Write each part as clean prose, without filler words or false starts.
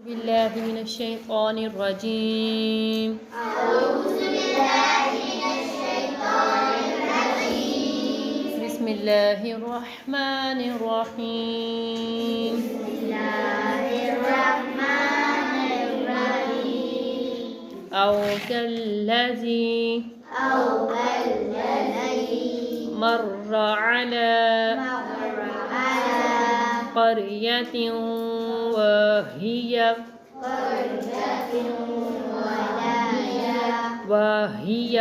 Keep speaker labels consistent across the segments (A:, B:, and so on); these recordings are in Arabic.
A: بالله من الشيطان الرجيم.
B: أعوذ بالله من الشيطان الرجيم.
A: بسم الله الرحمن الرحيم.
B: بسم الله الرحمن الرحيم.
A: أو كالذي مر على قرية وهي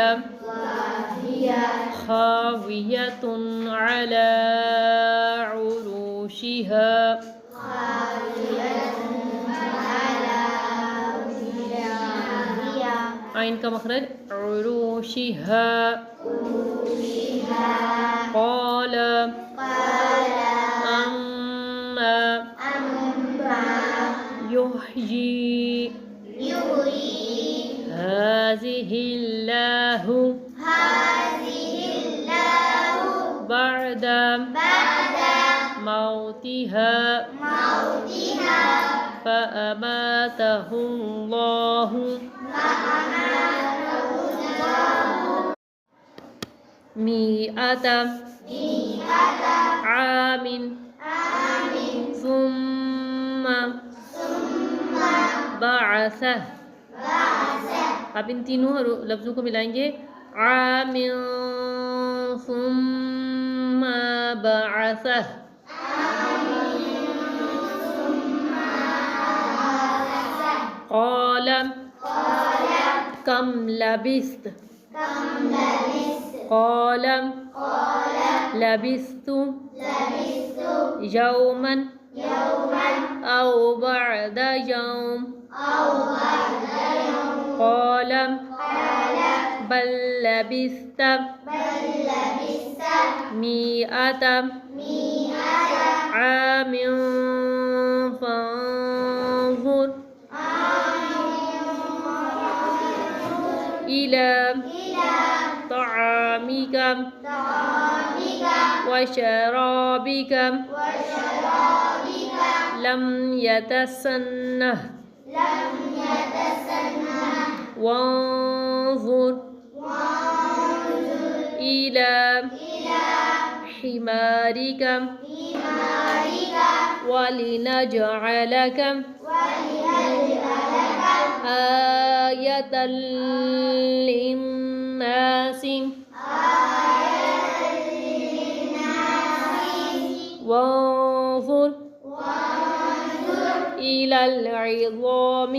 A: خاوية على عروشها عين का मखरज عروشها قال أما يحيي هذه الله بعد موتها فأماته الله مئة عام ثم بعثه. आप इन तीनों लफ्ज़ों को मिलाएंगे आम ثم بعثه. قال كم لبثت قال لبثت يوما أو بعد يوم قال بل لبثت مئة عام فانظر إلى طعامك وشرابك لم يتسنه وانظر إلى حمارك ولنجعلك آية للناس وانظر إلى العظام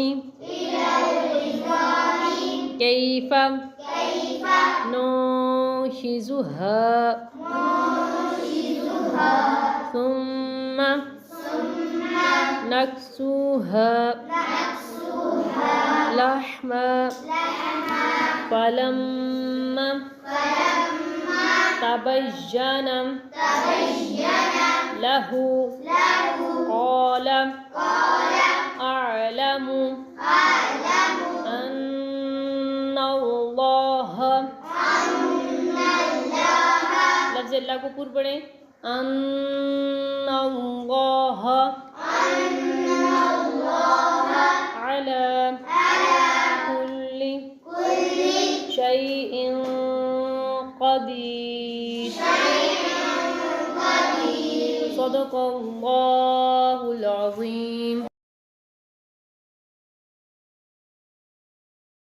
A: كيف ننشزها ثم نكسوها لحما فلما تبين له قال أعلم أن الله लफ्ज़ अल्लाह को पूर पढ़ें أن الله على كل شيء قدير صدق الله